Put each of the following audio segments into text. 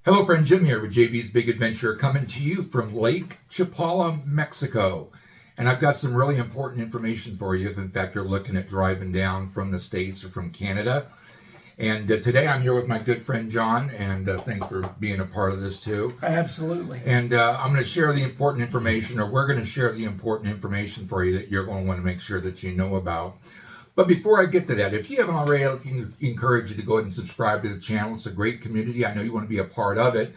Hello, friend Jim here with JB's Big Adventure, coming to you from Lake Chapala, Mexico. And I've got some really important information for you if, in fact, you're looking at driving down from the States or from Canada. And today I'm here with my good friend John, and thanks for being a part of this too. Absolutely. And I'm going to share the important information, or we're going to share the important information for you that you're going to want to make sure that you know about. But before I get to that, if you haven't already, I'd encourage you to go ahead and subscribe to the channel. It's a great community. I know you want to be a part of it.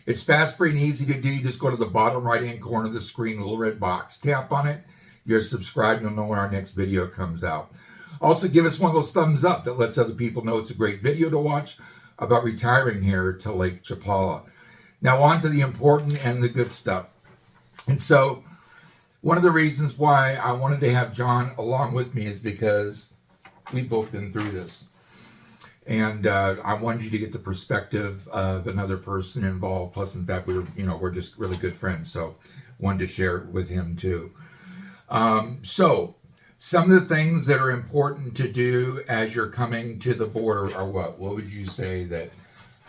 It's fast, free, and easy to do. You just go to the bottom right-hand corner of the screen, a little red box. Tap on it. You're subscribed. You'll know when our next video comes out. Also, give us one of those thumbs up that lets other people know it's a great video to watch about retiring here to Lake Chapala. Now, on to the important and the good stuff. And so, one of the reasons why I wanted to have John along with me is because we've both been through this. And I wanted you to get the perspective of another person involved. Plus, in fact, we're just really good friends. So wanted to share it with him too. So some of the things that are important to do as you're coming to the border are what? What would you say that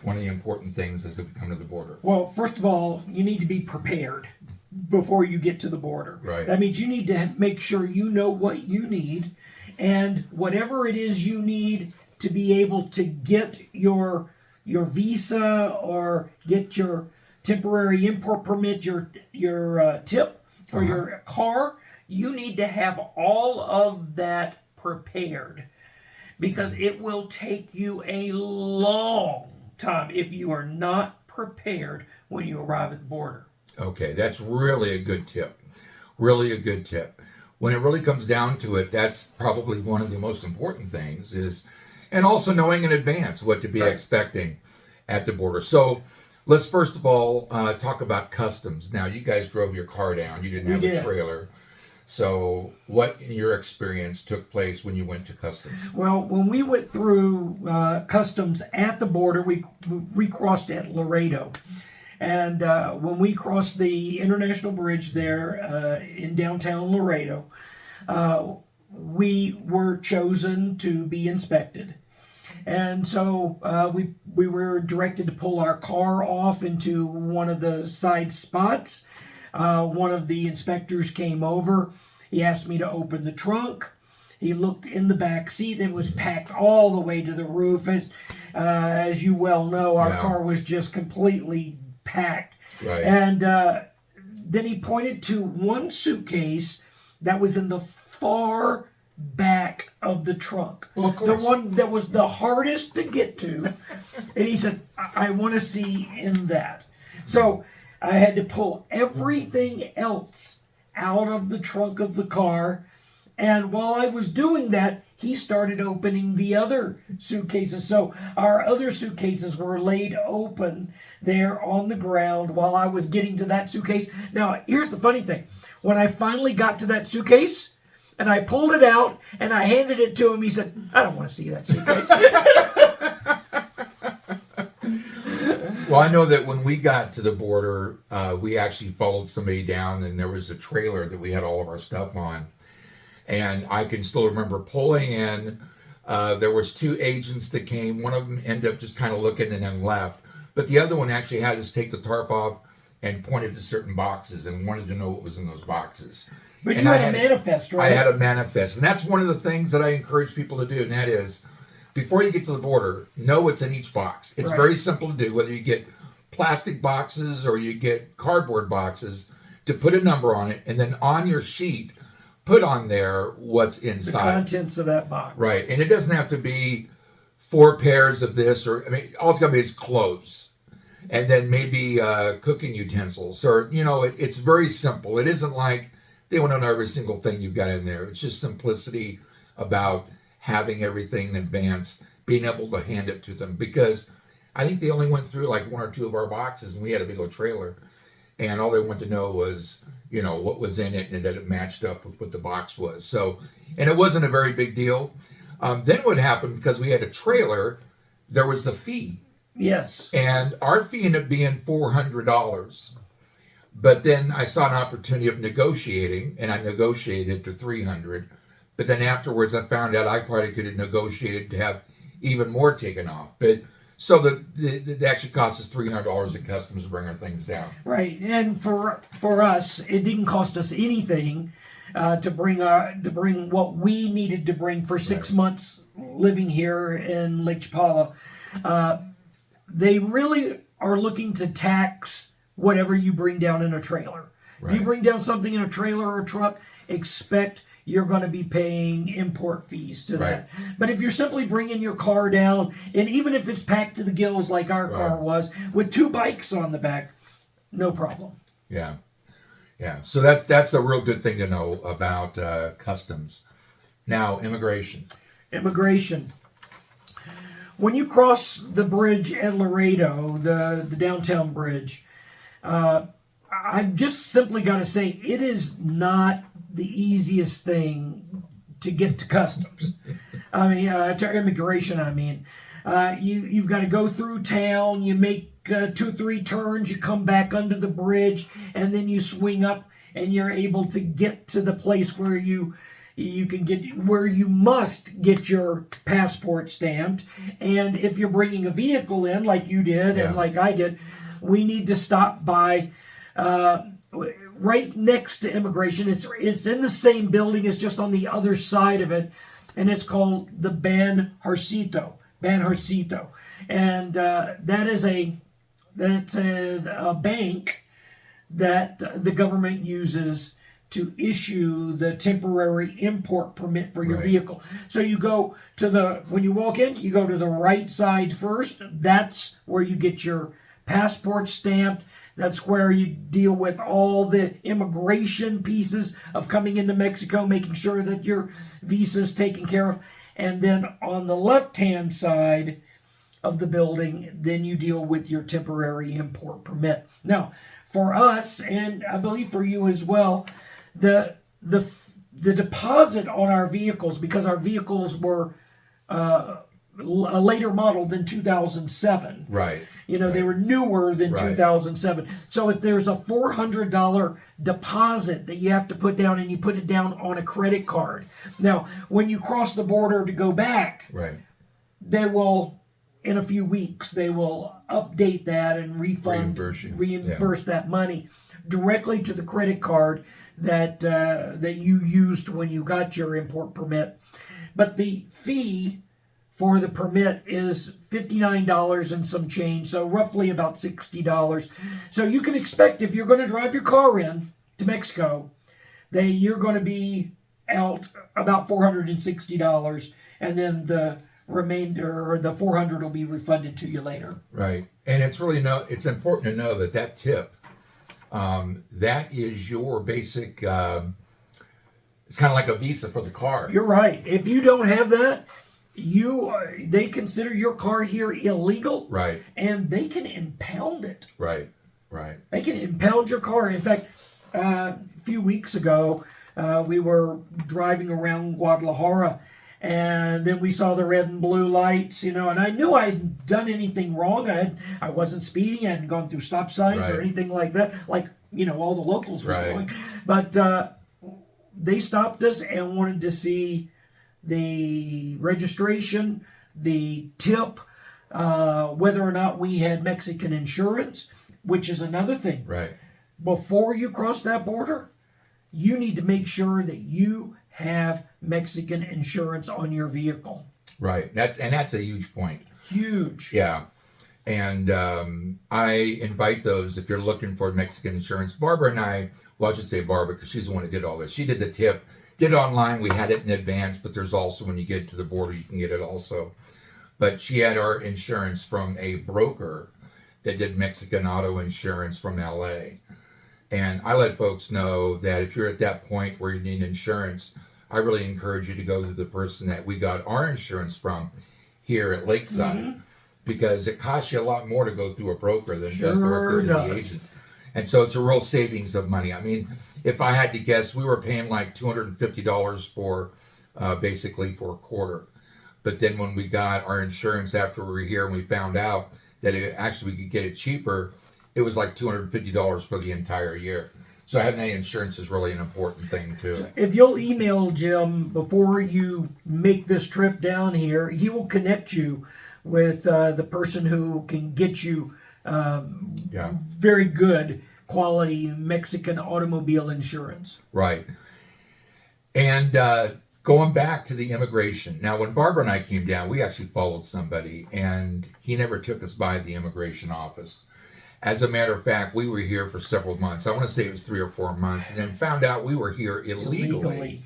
one of the important things is to come to the border? Well, first of all, you need to be prepared before you get to the border. Right. That means you need to make sure you know what you need, and whatever it is you need to be able to get your visa or get your temporary import permit, your tip for your car, you need to have all of that prepared, because it will take you a long time if you are not prepared when you arrive at the border. Okay, that's really a good tip. Really a good tip. When it really comes down to it, that's probably one of the most important things is, and also knowing in advance what to be expecting at the border. So let's first of all talk about customs. Now, you guys drove your car down. You didn't have a trailer. So what, in your experience, took place when you went to customs? Well, when we went through customs at the border, we crossed at Laredo. And when we crossed the international bridge there in downtown Laredo, we were chosen to be inspected. And so we were directed to pull our car off into one of the side spots. One of the inspectors came over. He asked me to open the trunk. He looked in the back seat. It was packed all the way to the roof. As you well know, our car was just completely packed. Right. And then he pointed to one suitcase that was in the far back of the trunk. Well, of the course. one that was the hardest to get to. And he said, I want to see in that. So I had to pull everything else out of the trunk of the car. And while I was doing that, he started opening the other suitcases. So our other suitcases were laid open there on the ground while I was getting to that suitcase. Now, here's the funny thing. When I finally got to that suitcase and I pulled it out and I handed it to him, he said, I don't want to see that suitcase. Well, I know that when we got to the border, we actually followed somebody down, and there was a trailer that we had all of our stuff on. And I can still remember pulling in. There was two agents that came. One of them ended up just kind of looking and then left. But the other one actually had us take the tarp off and pointed to certain boxes and wanted to know what was in those boxes. But you had a manifest, right? I had a manifest. And that's one of the things that I encourage people to do, and that is, before you get to the border, know what's in each box. It's very simple to do, whether you get plastic boxes or you get cardboard boxes, to put a number on it, and then on your sheet, put on there what's inside. The contents of that box. Right. And it doesn't have to be 4 pairs of this, or, I mean, all it's got to be is clothes. And then maybe cooking utensils, or, it's very simple. It isn't like they want to know every single thing you've got in there. It's just simplicity about having everything in advance, being able to hand it to them. Because I think they only went through like 1 or 2 of our boxes, and we had a big old trailer. And all they wanted to know was, what was in it and that it matched up with what the box was. So, and it wasn't a very big deal. Then what happened, because we had a trailer, there was a fee. Yes. And our fee ended up being $400. But then I saw an opportunity of negotiating, and I negotiated to $300. But then afterwards, I found out I probably could have negotiated to have even more taken off. But So the actually costs us $300 at customs to bring our things down. Right, and for us, it didn't cost us anything to bring what we needed to bring for 6 months living here in Lake Chapala. They really are looking to tax whatever you bring down in a trailer. If you bring down something in a trailer or a truck, expect you're going to be paying import fees to that. But if you're simply bringing your car down, and even if it's packed to the gills like our car was, with 2 bikes on the back, no problem. Yeah. Yeah. So that's a real good thing to know about customs. Now, immigration. Immigration. When you cross the bridge at Laredo, the downtown bridge, I've just simply got to say it is not the easiest thing to get to customs. I mean, to immigration, I mean. You've got to go through town, you make 2 or 3 turns, you come back under the bridge, and then you swing up and you're able to get to the place where you must get your passport stamped. And if you're bringing a vehicle in like you did and like I did, we need to stop by right next to immigration. It's in the same building, it's just on the other side of it, and it's called the Banjarcito, and that's a bank that the government uses to issue the temporary import permit for your vehicle. So you go to when you walk in, you go to the right side first. That's where you get your passport stamped. That's where you deal with all the immigration pieces of coming into Mexico, making sure that your visa is taken care of. And then on the left-hand side of the building, then you deal with your temporary import permit. Now, for us, and I believe for you as well, the deposit on our vehicles, because our vehicles were a later model than 2007. Right. They were newer than 2007. So if there's a $400 deposit that you have to put down, and you put it down on a credit card. Now, when you cross the border to go back, they will, in a few weeks, they will update that and reimburse that money directly to the credit card that you used when you got your import permit. But the fee for the permit is $59 and some change, so roughly about $60. So you can expect, if you're going to drive your car in to Mexico, that you're going to be out about $460, and then the remainder, or the $400, will be refunded to you later. Right, and it's it's important to know that tip, that is your basic. It's kind of like a visa for the car. You're right. If you don't have that, they consider your car here illegal, and they can impound it. They can impound your car. In fact, a few weeks ago, we were driving around Guadalajara, and then we saw the red and blue lights, and I knew I hadn't done anything wrong. I wasn't speeding. I hadn't gone through stop signs or anything like that, like all the locals were doing. But they stopped us and wanted to see the registration, the tip, whether or not we had Mexican insurance, which is another thing. Before you cross that border, you need to make sure that you have Mexican insurance on your vehicle. That's a huge point. Huge. Yeah. And I invite those, if you're looking for Mexican insurance. Barbara and I, well, I should say Barbara, because she's the one who did all this. She did the tip. Did it online. We had it in advance, but there's also, when you get to the border, you can get it also. But she had our insurance from a broker that did Mexican auto insurance from LA. And I let folks know that if you're at that point where you need insurance, I really encourage you to go to the person that we got our insurance from here at Lakeside, because it costs you a lot more to go through a broker than just directly to the agent. And so it's a real savings of money. I mean, if I had to guess, we were paying like $250 for basically for a quarter. But then when we got our insurance after we were here, and we found out that we could get it cheaper, it was like $250 for the entire year. So having that insurance is really an important thing too. So if you'll email Jim before you make this trip down here, he will connect you with the person who can get you Yeah. very good quality Mexican automobile insurance. Right. And going back to the immigration. Now, when Barbara and I came down, we actually followed somebody, and he never took us by the immigration office. As a matter of fact, we were here for several months. I want to say it was 3 or 4 months, and then found out we were here illegally.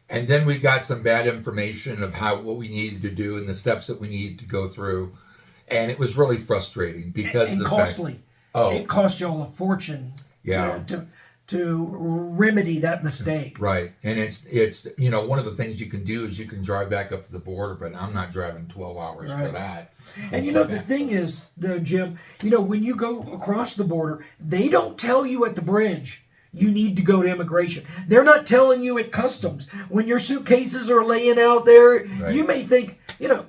And then we got some bad information of what we needed to do and the steps that we needed to go through. And it was really frustrating because and of the costly. fact... Oh. It cost y'all a fortune to remedy that mistake. Right. And it's one of the things you can do is you can drive back up to the border, but I'm not driving 12 hours for that. And the thing is, Jim, when you go across the border, they don't tell you at the bridge you need to go to immigration. They're not telling you at customs. When your suitcases are laying out there, you may think,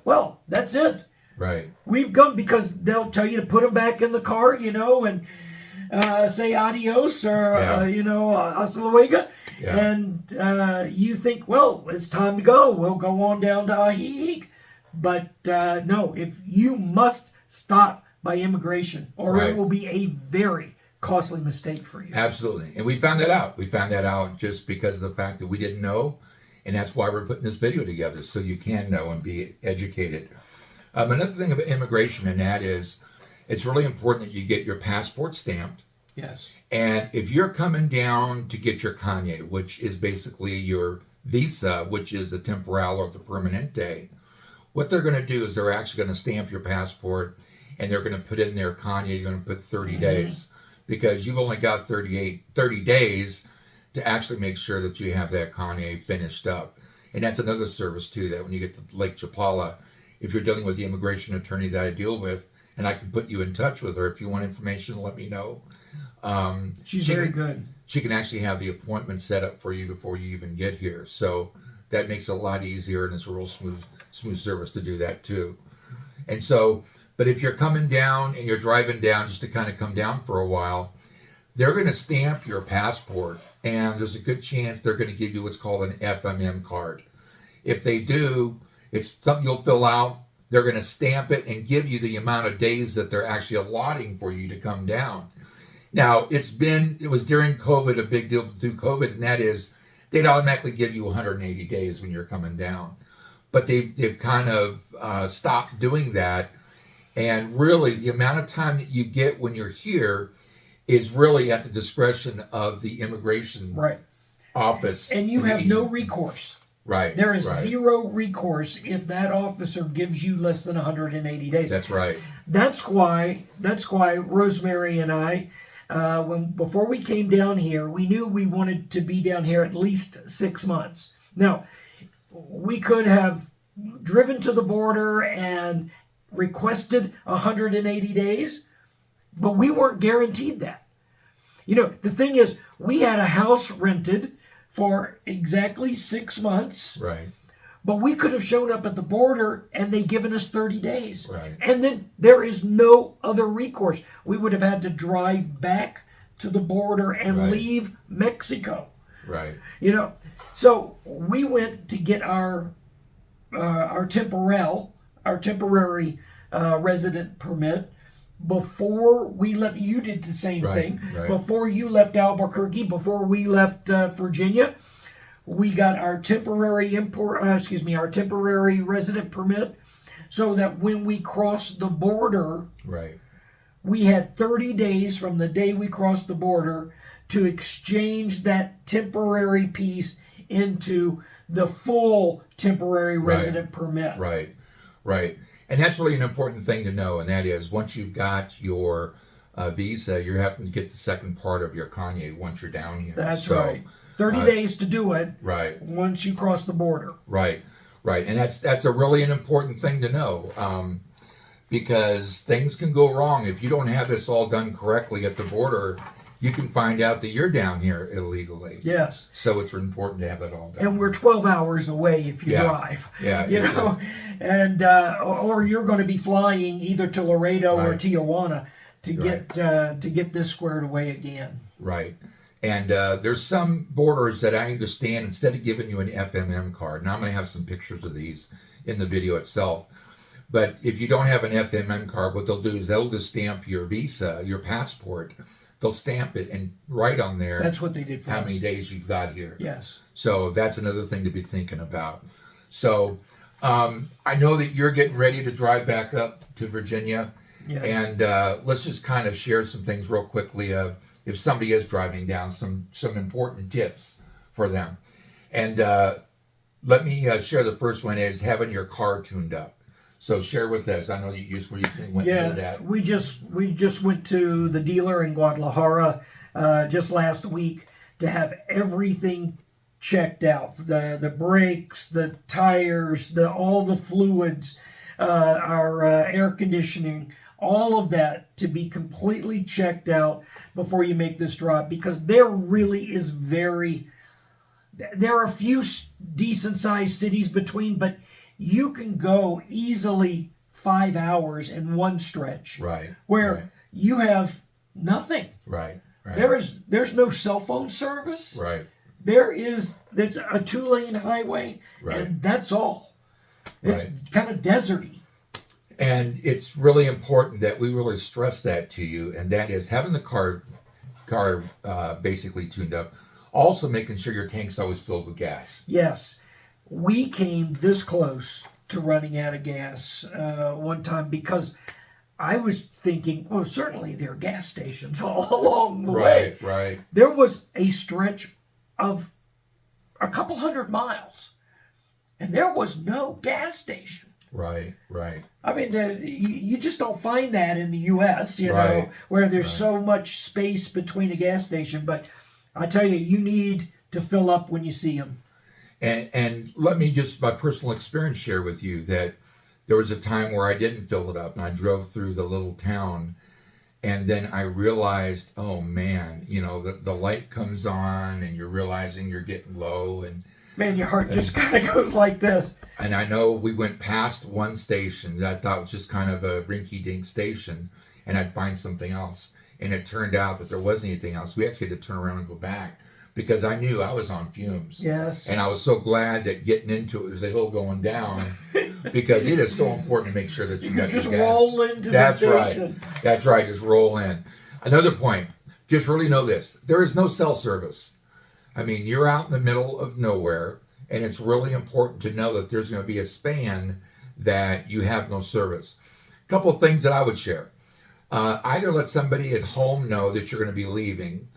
well, that's it. Right. We've gone, because they'll tell you to put them back in the car, and say adios or, hasta luego. Yeah. And you think, well, it's time to go. We'll go on down to Ajijic. But no, if you must stop by immigration, or it will be a very costly mistake for you. Absolutely. And we found that out. We found that out just because of the fact that we didn't know. And that's why we're putting this video together, so you can know and be educated. Another thing about immigration, and that is, it's really important that you get your passport stamped. Yes. And if you're coming down to get your Kanye, which is basically your visa, which is the temporal or the permanente, what they're going to do is they're actually going to stamp your passport, and they're going to put in there Kanye, you're going to put 30 days, because you've only got 30 days to actually make sure that you have that Kanye finished up. And that's another service too, that when you get to Lake Chapala, if you're dealing with the immigration attorney that I deal with, and I can put you in touch with her if you want information, let me know. She's very good. She can actually have the appointment set up for you before you even get here. So that makes it a lot easier, and it's a real smooth service to do that too. And so, but if you're coming down and you're driving down just to kind of come down for a while, they're going to stamp your passport, and there's a good chance they're going to give you what's called an FMM card. If they do, it's something you'll fill out. They're going to stamp it and give you the amount of days that they're actually allotting for you to come down. Now, it was during COVID, a big deal through COVID, and that is they'd automatically give you 180 days when you're coming down. But they've kind of stopped doing that. And really, the amount of time that you get when you're here is really at the discretion of the immigration office. And you have no recourse. Right. There is zero recourse if that officer gives you less than 180 days. That's right. That's why Rosemary and I, before we came down here, we knew we wanted to be down here at least 6 months. Now, we could have driven to the border and requested 180 days, but we weren't guaranteed that. The thing is, we had a house rented for exactly 6 months. Right. But we could have shown up at the border and they given us 30 days. Right. And then there is no other recourse. We would have had to drive back to the border and leave Mexico. Right. So we went to get our temporary resident permit before we left. You did the same thing. Right. Before you left Albuquerque, before we left Virginia, we got our temporary resident permit, so that when we crossed the border, we had 30 days from the day we crossed the border to exchange that temporary piece into the full temporary resident permit. Right. And that's really an important thing to know, and that is once you've got your visa, you're having to get the second part of your Kanye once you're down here. That's right. 30 days to do it. Right. Once you cross the border. Right. And that's a really an important thing to know, because things can go wrong if you don't have this all done correctly at the border. You can find out that you're down here illegally. Yes. So it's important to have that all done. And we're 12 hours away if you drive. Yeah. And or you're going to be flying either to Laredo or Tijuana to get this squared away again. Right. And there's some borders that I understand, instead of giving you an FMM card, and I'm going to have some pictures of these in the video itself, But if you don't have an FMM card, what they'll do is they'll just stamp your visa, your passport. They'll stamp it and write on there. That's what they did for how us. many days you've got here. Yes. So that's another thing to be thinking about. So I know that you're getting ready to drive back up to Virginia. Yes. And let's just kind of share some things real quickly of if somebody is driving down, some important tips for them. And let me share the first one is having your car tuned up. So share with us. I know you recently went and did that. We just went to the dealer in Guadalajara just last week to have everything checked out. The brakes, the tires, all the fluids, our air conditioning, all of that to be completely checked out before you make this drive, because there really is there are a few decent sized cities between, but you can go easily 5 hours in one stretch. Right. Where you have nothing. Right. There's no cell phone service. Right. There's a 2-lane highway, and that's all. It's kind of deserty. And it's really important that we really stress that to you, and that is having the car basically tuned up. Also making sure your tank's always filled with gas. Yes. We came this close to running out of gas one time because I was thinking, well, certainly there are gas stations all along the way. Right. There was a stretch of a couple 100 miles, and there was no gas station. Right. I mean, you just don't find that in the U.S., know, where there's so much space between a gas station. But I tell you, you need to fill up when you see them. And let me just, my personal experience, share with you that there was a time where I didn't fill it up, and I drove through the little town, and then I realized, oh man, the light comes on, and you're realizing you're getting low, and man, your heart just kind of goes like this. And I know we went past one station that I thought was just kind of a rinky-dink station, and I'd find something else, and it turned out that there wasn't anything else. We actually had to turn around and go back, because I knew I was on fumes. Yes. And I was so glad that getting into it was a hill going down, because it is so important to make sure that you got your gas. Just roll into the station. That's right. Just roll in. Another point, just really know this. There is no cell service. I mean, you're out in the middle of nowhere, and it's really important to know that there's going to be a span that you have no service. A couple of things that I would share. Either let somebody at home know that you're going to be leaving,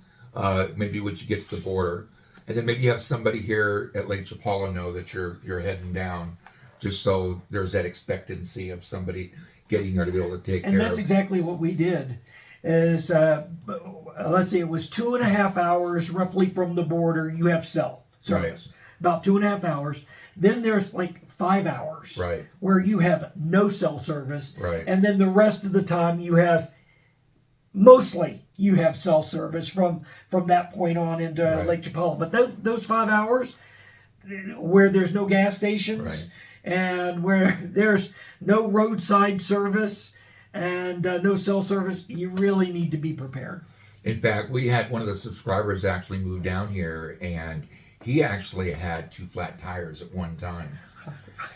maybe when you get to the border, and then maybe you have somebody here at Lake Chapala know that you're heading down, just so there's that expectancy of somebody getting there to be able to take care of. And that's exactly what we did. Is let's see, it was 2.5 hours roughly from the border. You have cell service, about 2.5 hours. Then there's like 5 hours where you have no cell service, and then the rest of the time you have cell service from that point on into Lake Chapala. But those 5 hours where there's no gas stations and where there's no roadside service and no cell service, you really need to be prepared. In fact, we had one of the subscribers actually move down here, and he actually had 2 flat tires at one time.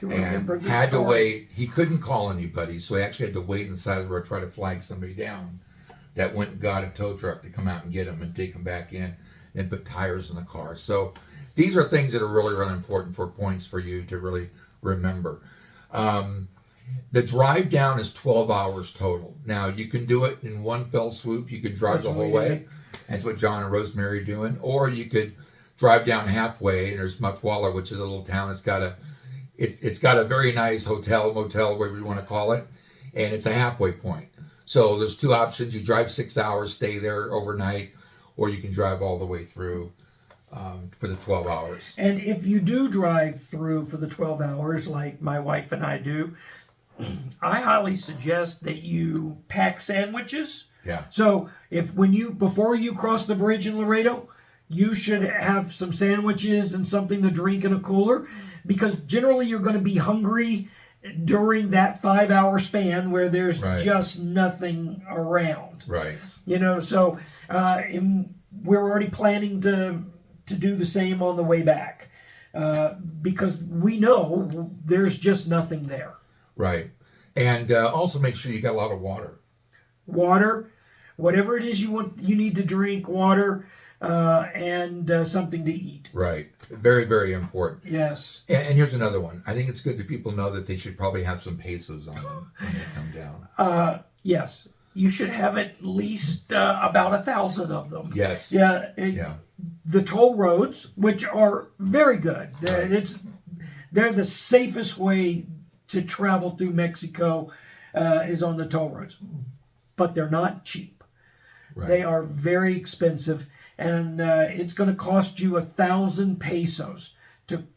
And had to wait. He couldn't call anybody, so he actually had to wait inside the road, try to flag somebody down that went and got a tow truck to come out and get him and take him back in and put tires in the car. So these are things that are really, really important for points for you to really remember. The drive down is 12 hours total. Now, you can do it in one fell swoop. You could drive the whole way. That's what John and Rosemary are doing. Or you could drive down halfway, and there's Matwala, which is a little town that's got a very nice hotel, motel, whatever you want to call it, and it's a halfway point. So there's 2 options. You drive 6 hours, stay there overnight, or you can drive all the way through for the 12 hours. And if you do drive through for the 12 hours, like my wife and I do, I highly suggest that you pack sandwiches. Yeah. So before you cross the bridge in Laredo, you should have some sandwiches and something to drink in a cooler, because generally you're going to be hungry during that 5-hour span where there's just nothing around. Right. So we're already planning to do the same on the way back because we know there's just nothing there. Right. And also make sure you got a lot of water. Water, whatever it is you need to drink, water, and something to eat. Right. Very, very important. Yes. And here's another one. I think it's good that people know that they should probably have some pesos on them when they come down. Yes. You should have at least about 1,000 of them. Yes. Yeah. Yeah. The toll roads, which are very good. Right. They're the safest way to travel through Mexico is on the toll roads. But they're not cheap. Right. They are very expensive. And it's going to cost you 1,000 pesos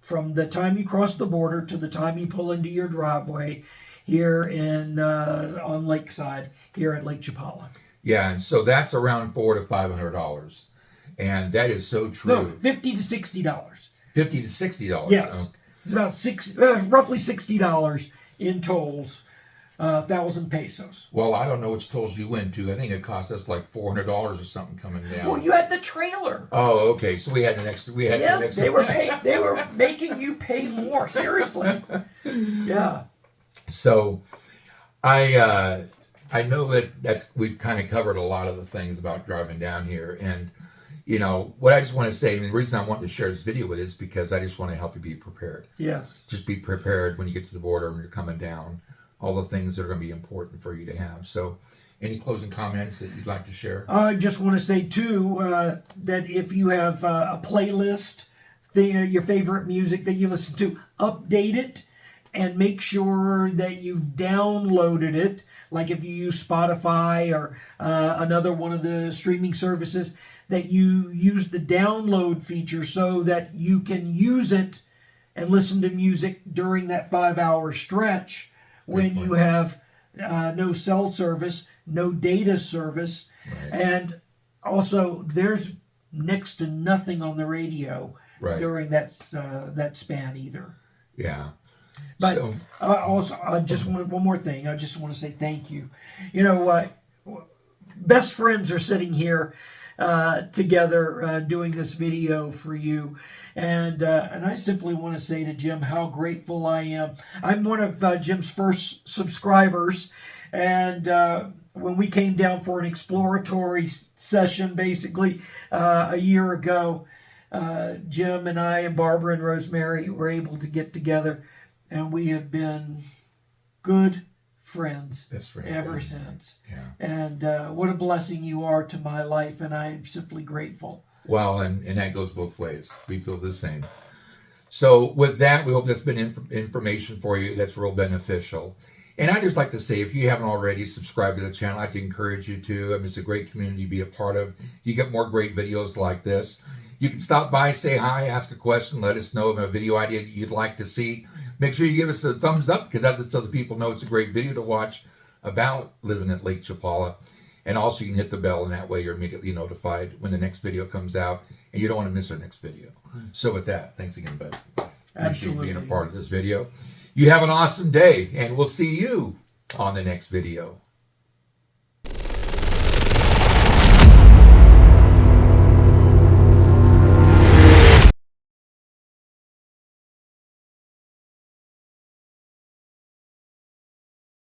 from the time you cross the border to the time you pull into your driveway here on Lakeside, here at Lake Chapala. Yeah, and so that's around $400 to $500, and that is so true. No, $50 to $60. $50 to $60. Yes, it's about roughly $60 in tolls. 1,000 pesos. Well, I don't know which tolls you went to. I think it cost us like $400 or something coming down. Well, you had the trailer. Oh, okay. So we had an extra. We had some Yes, extra. they were making you pay more. Seriously. Yeah. So, I know that we've kind of covered a lot of the things about driving down here, and what I just want to say, and the reason I wanted to share this video with is because I just want to help you be prepared. Yes. Just be prepared when you get to the border and you're coming down. All the things that are going to be important for you to have. So, any closing comments that you'd like to share? I just want to say too that if you have a playlist, your favorite music that you listen to, update it and make sure that you've downloaded it. Like if you use Spotify or another one of the streaming services, that you use the download feature so that you can use it and listen to music during that 5-hour stretch when you have no cell service, no data service, Right. and also there's next to nothing on the radio during that span either. Yeah. But So, also, I just want one more thing. I just want to say thank you. Best friends are sitting here together doing this video for you. And I simply want to say to Jim how grateful I am. I'm one of Jim's first subscribers, and when we came down for an exploratory session, basically a year ago, Jim and I and Barbara and Rosemary were able to get together, and we have been good friends ever since. Yeah. And what a blessing you are to my life, and I'm simply grateful. Well, and that goes both ways. We feel the same. So with that, we hope that's been information for you that's real beneficial. And I'd just like to say, if you haven't already subscribed to the channel, I'd like to encourage you to. I mean, it's a great community to be a part of. You get more great videos like this. You can stop by, say hi, ask a question, let us know of a video idea that you'd like to see. Make sure you give us a thumbs up, because that's so the people know it's a great video to watch about living at Lake Chapala. And also you can hit the bell, and that way you're immediately notified when the next video comes out, and you don't want to miss our next video. So with that, thanks again, bud. Absolutely. Appreciate being a part of this video. You have an awesome day, and we'll see you on the next video.